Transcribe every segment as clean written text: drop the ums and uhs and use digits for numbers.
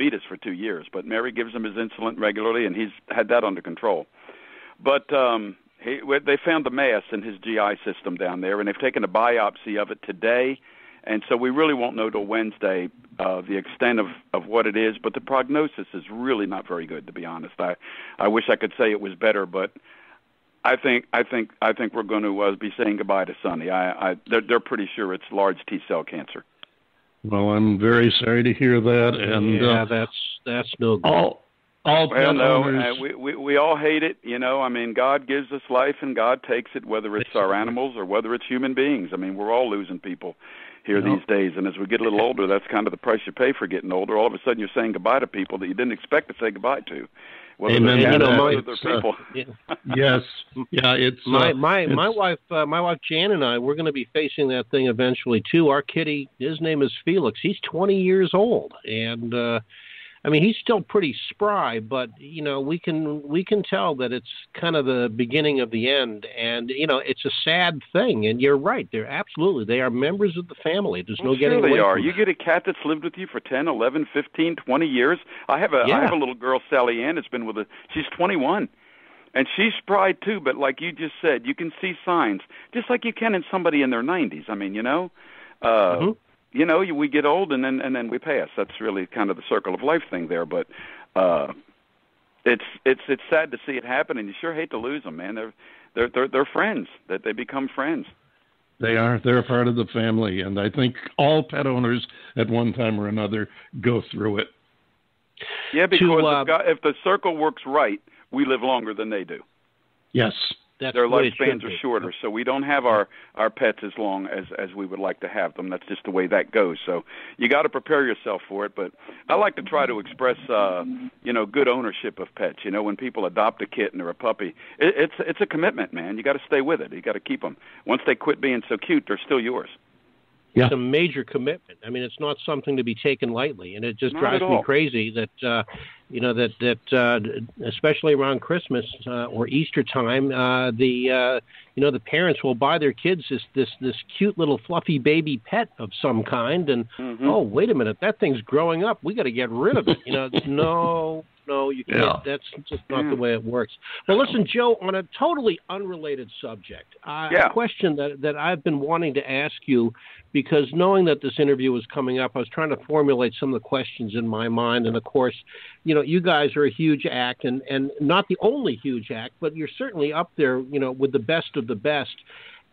beat us for 2 years. But Mary gives him his insulin regularly, and he's had that under control. But they found the mass in his GI system down there, and they've taken a biopsy of it today. And so we really won't know till Wednesday the extent of what it is. But the prognosis is really not very good, to be honest. I wish I could say it was better, but I think we're going to be saying goodbye to Sonny. They're pretty sure it's large T-cell cancer. Well, I'm very sorry to hear that. And yeah, that's no good. All owners... we all hate it, you know. I mean, God gives us life and God takes it, whether it's our animals or whether it's human beings. I mean, we're all losing people here these days, and as we get a little older, that's kind of the price you pay for getting older. All of a sudden, you're saying goodbye to people that you didn't expect to say goodbye to. Amen. People. Yes, yeah. It's my wife Jan and I. We're going to be facing that thing eventually too. Our kitty, his name is Felix. He's 20 years old, and I mean, he's still pretty spry, but, you know, we can tell that it's kind of the beginning of the end. And, you know, it's a sad thing. And you're right. They are members of the family. There's no getting away from it. They are. You get a cat that's lived with you for 10, 11, 15, 20 years. I have a little girl, Sally Ann, that's been with us. She's 21. And she's spry, too, but like you just said, you can see signs, just like you can in somebody in their 90s. I mean, you know. You know, we get old and then we pass. That's really kind of the circle of life thing there. But it's sad to see it happen, and you sure hate to lose them, man. They're friends. That they become friends. They are. They're a part of the family, and I think all pet owners at one time or another go through it. Yeah, because if the circle works right, we live longer than they do. Yes. Their lifespans are shorter, so we don't have our pets as long as we would like to have them. That's just the way that goes. So you got to prepare yourself for it. But I like to try to express, good ownership of pets. You know, when people adopt a kitten or a puppy, it's a commitment, man. You got to stay with it. You got to keep them. Once they quit being so cute, they're still yours. Yeah. It's a major commitment. I mean, it's not something to be taken lightly, and it just drives me crazy that, especially around Christmas or Easter time, the parents will buy their kids this cute little fluffy baby pet of some kind, and oh, wait a minute, that thing's growing up. We got to get rid of it. You know, no, you can't. Yeah. That's just not the way it works. Well, listen, Joe, on a totally unrelated subject, a question that I've been wanting to ask you, because knowing that this interview was coming up, I was trying to formulate some of the questions in my mind. And, of course, you know, you guys are a huge act, and not the only huge act, but you're certainly up there, you know, with the best of the best.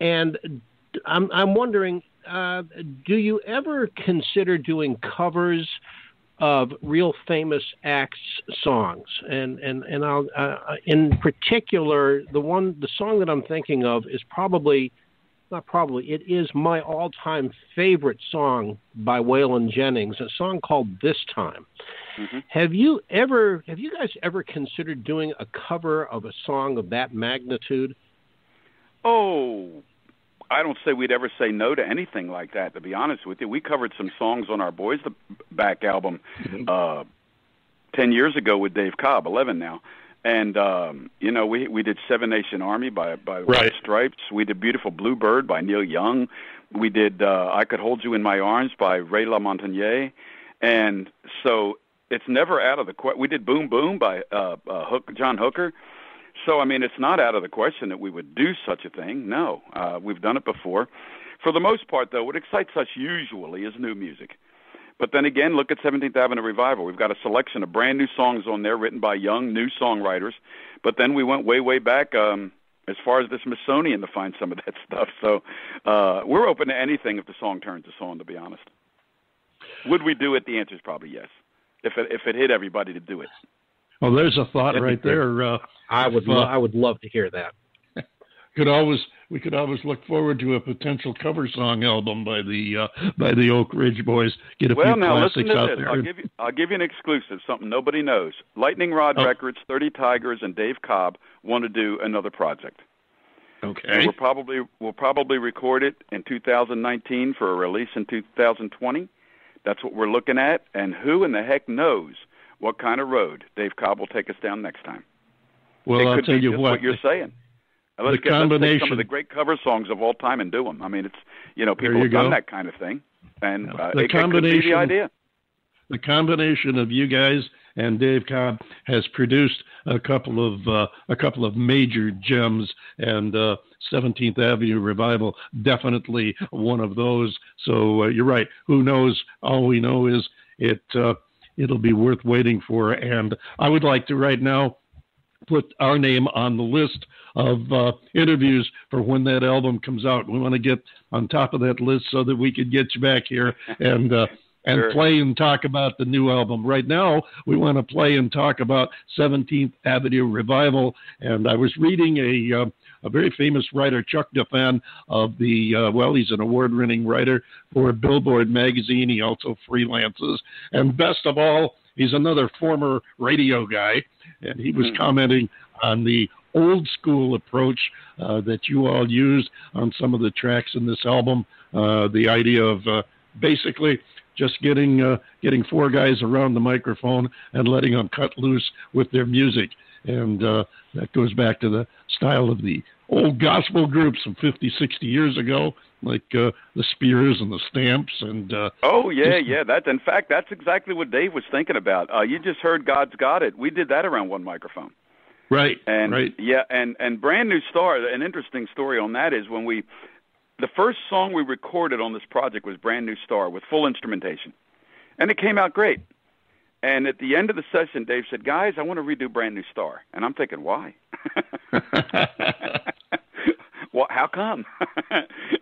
And I'm wondering, do you ever consider doing covers of real famous acts' songs? And I'll in particular, the song that I'm thinking of is it is my all-time favorite song by Waylon Jennings, a song called This Time. Mm-hmm. Have you guys ever considered doing a cover of a song of that magnitude? Oh, I don't say we'd ever say no to anything like that, to be honest with you. We covered some songs on our Boys the Back album 10 years ago with Dave Cobb, 11 now. And, we did Seven Nation Army by White Stripes. We did Beautiful Bluebird by Neil Young. We did I Could Hold You in My Arms by Ray LaMontagne. And so it's never out of the question. We did Boom Boom by John Hooker. So, I mean, it's not out of the question that we would do such a thing. No, we've done it before. For the most part, though, what excites us usually is new music. But then again, look at 17th Avenue Revival. We've got a selection of brand new songs on there written by young, new songwriters. But then we went way, way back as far as the Smithsonian to find some of that stuff. So we're open to anything if the song turns us on, to be honest. Would we do it? The answer is probably yes, if it hit everybody to do it. Well, there's a thought right there. I would love to hear that. We could always look forward to a potential cover song album by the Oak Ridge Boys. Get a few classics out there. I'll give you an exclusive, something nobody knows. Lightning Rod Records, 30 Tigers, and Dave Cobb want to do another project. Okay. And we'll probably record it in 2019 for a release in 2020. That's what we're looking at. And who in the heck knows what kind of road Dave Cobb will take us down next time? Well, I'll tell you what you're saying. Let's take some of the great cover songs of all time and do them. I mean, it's people have done that kind of thing, and it could be the idea. the combination of you guys and Dave Cobb has produced a couple of major gems, and 17th Avenue Revival, definitely one of those. So you're right. Who knows? All we know is it'll be worth waiting for. And I would like to right now put our name on the list of interviews for when that album comes out. We want to get on top of that list so that we could get you back here and sure. Play and talk about the new album. Right now, we want to play and talk about 17th Avenue Revival. And I was reading a very famous writer, Chuck DeFan, of he's an award-winning writer for Billboard magazine. He also freelances. And best of all, he's another former radio guy. And he was commenting on the old school approach that you all used on some of the tracks in this album. The idea of basically just getting four guys around the microphone and letting them cut loose with their music. And that goes back to the style of the old gospel groups from 50, 60 years ago, like the Spears and the Stamps. And in fact, that's exactly what Dave was thinking about. You just heard God's Got It. We did that around one microphone. Right. And right. Yeah, and Brand New Star, an interesting story on that is the first song we recorded on this project was Brand New Star with full instrumentation. And it came out great. And at the end of the session, Dave said, "Guys, I want to redo Brand New Star." And I'm thinking, why? Well, how come?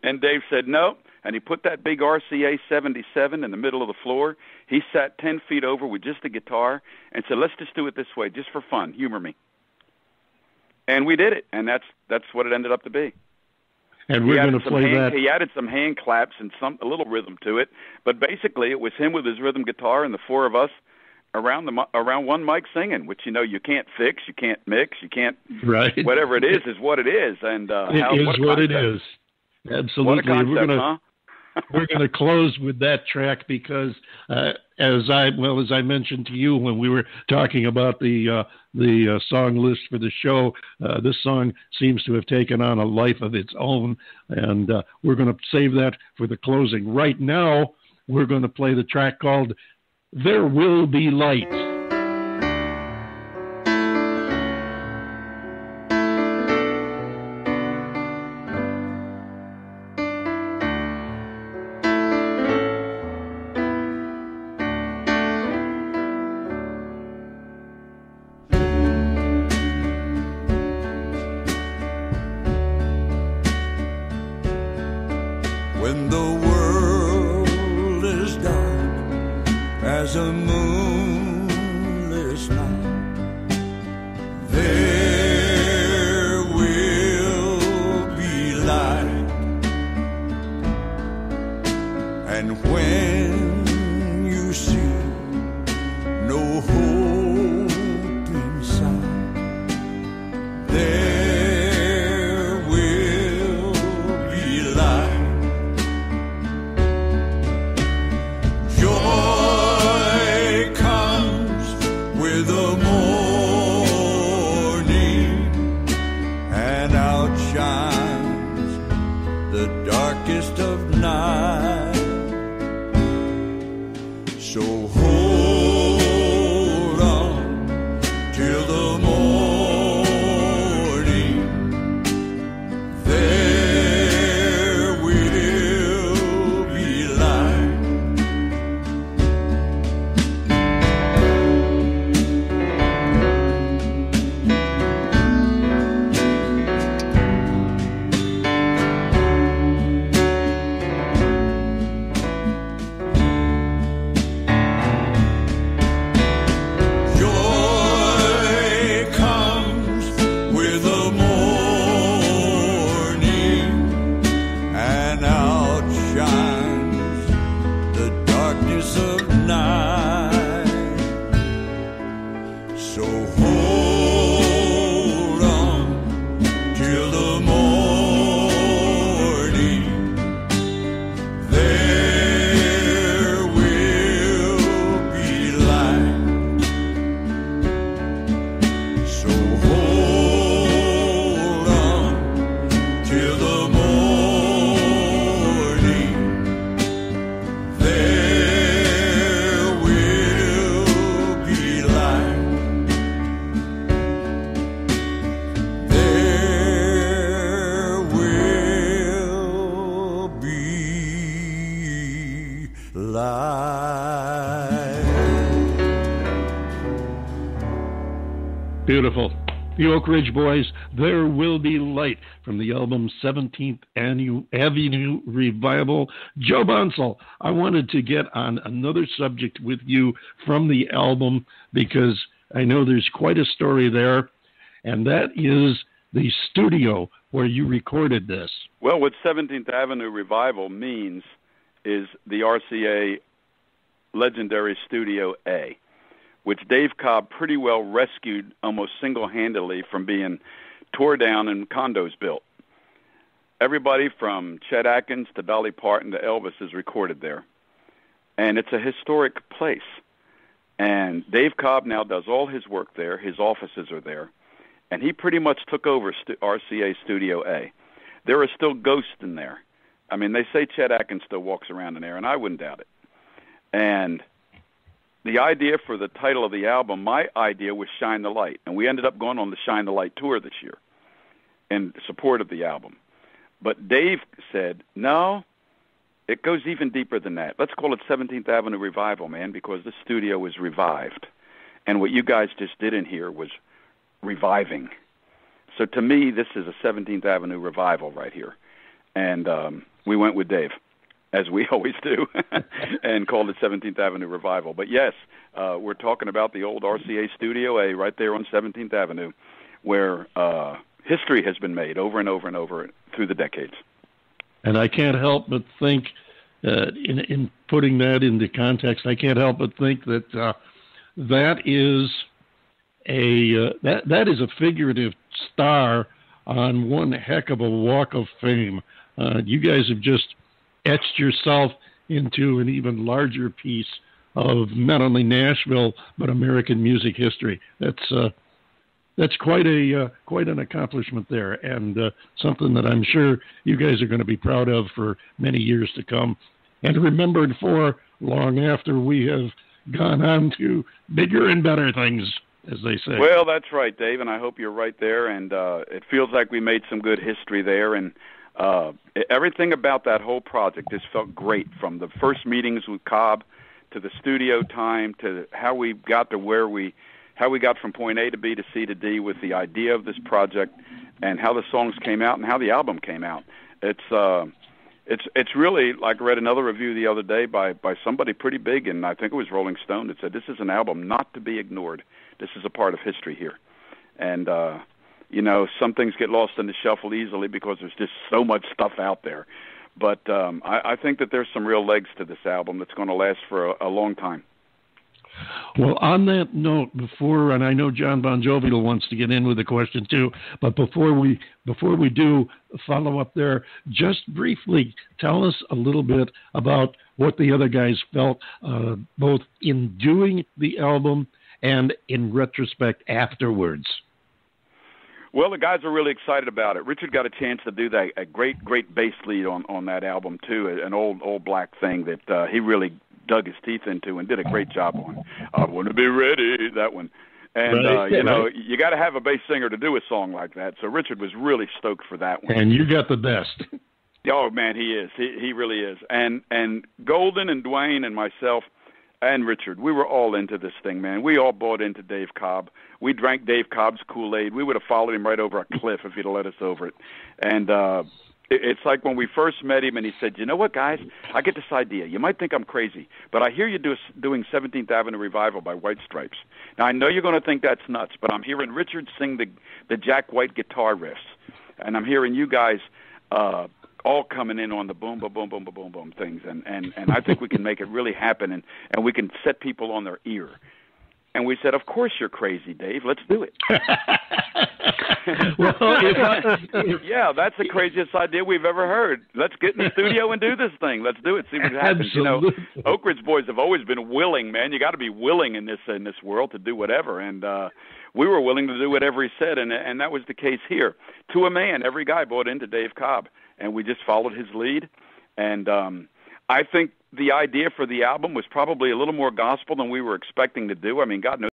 And Dave said, "No." And he put that big RCA 77 in the middle of the floor. He sat 10 feet over with just a guitar and said, "Let's just do it this way, just for fun. Humor me." And we did it. And that's what it ended up to be. And we're going to play that. He added some hand claps and a little rhythm to it, but basically it was him with his rhythm guitar and the four of us around one mic singing, which you can't fix, you can't mix, you can't. Right. Whatever it is what it is, and what it is. Absolutely. What a concept, We're going to close with that track because, as I mentioned to you when we were talking about the song list for the show, this song seems to have taken on a life of its own, and we're going to save that for the closing. Right now, we're going to play the track called "There Will Be Light." When the world is dark as a moon Beautiful. The Oak Ridge Boys, There Will Be Light, from the album 17th Avenue Revival. Joe Bonsall, I wanted to get on another subject with you from the album because I know there's quite a story there, and that is the studio where you recorded this. Well, what 17th Avenue Revival means is the RCA legendary Studio A, which Dave Cobb pretty well rescued almost single-handedly from being tore down and condos built. Everybody from Chet Atkins to Dolly Parton to Elvis is recorded there. And it's a historic place. And Dave Cobb now does all his work there. His offices are there. And he pretty much took over RCA Studio A. There are still ghosts in there. I mean, they say Chet Atkins still walks around in there, and I wouldn't doubt it. And the idea for the title of the album, my idea was Shine the Light. And we ended up going on the Shine the Light tour this year in support of the album. But Dave said, no, it goes even deeper than that. Let's call it 17th Avenue Revival, man, because the studio was revived. And what you guys just did in here was reviving. So to me, this is a 17th Avenue Revival right here. And we went with Dave, as we always do, and called it 17th Avenue Revival. But yes, we're talking about the old RCA Studio A right there on 17th Avenue, where history has been made over and over and over through the decades. And I can't help but think, in putting that into context, I can't help but think that that is a figurative star on one heck of a walk of fame. You guys have just etched yourself into an even larger piece of not only Nashville but American music history. That's quite an accomplishment there, and something that I'm sure you guys are going to be proud of for many years to come, and remembered for long after we have gone on to bigger and better things, as they say. Well, that's right, Dave, and I hope you're right there, and it feels like we made some good history there, and everything about that whole project just felt great, from the first meetings with Cobb to the studio time to how we got to how we got from point A to B to C to D with the idea of this project, and how the songs came out and how the album came out. It's really, like, I read another review the other day by somebody pretty big, and I think it was Rolling Stone, that said this is an album not to be ignored. This is a part of history here. And some things get lost in the shuffle easily because there's just so much stuff out there. But I think that there's some real legs to this album that's going to last for a long time. Well, on that note, and I know John Bon Jovial wants to get in with a question too, but before we do follow up there, just briefly tell us a little bit about what the other guys felt, both in doing the album and in retrospect afterwards. Well, the guys are really excited about it. Richard got a chance to do a great bass lead on that album too, an old black thing that he really dug his teeth into and did a great job on. I want to be ready, that one. And, right. You got to have a bass singer to do a song like that. So Richard was really stoked for that one. And you got the best. Oh, man, he is. He really is. And Golden and Duane and myself and Richard, we were all into this thing, man. We all bought into Dave Cobb. We drank Dave Cobb's Kool-Aid. We would have followed him right over a cliff if he'd have let us over it. And it's like when we first met him and he said, you know what, guys, I get this idea. You might think I'm crazy, but I hear you doing 17th Avenue Revival by White Stripes. Now, I know you're going to think that's nuts, but I'm hearing Richard sing the Jack White guitar riffs, and I'm hearing you guys all coming in on the boom, boom, boom, boom, boom, boom, boom things, and I think we can make it really happen, and we can set people on their ear. And we said, of course you're crazy, Dave. Let's do it. Yeah, that's the craziest idea we've ever heard. Let's get in the studio and do this thing. Let's do it. See what happens. Absolutely. Oak Ridge Boys have always been willing, man. You got to be willing in this world to do whatever. And we were willing to do whatever he said, and that was the case here. To a man, every guy bought into Dave Cobb, and we just followed his lead. And I think the idea for the album was probably a little more gospel than we were expecting to do. I mean, God knows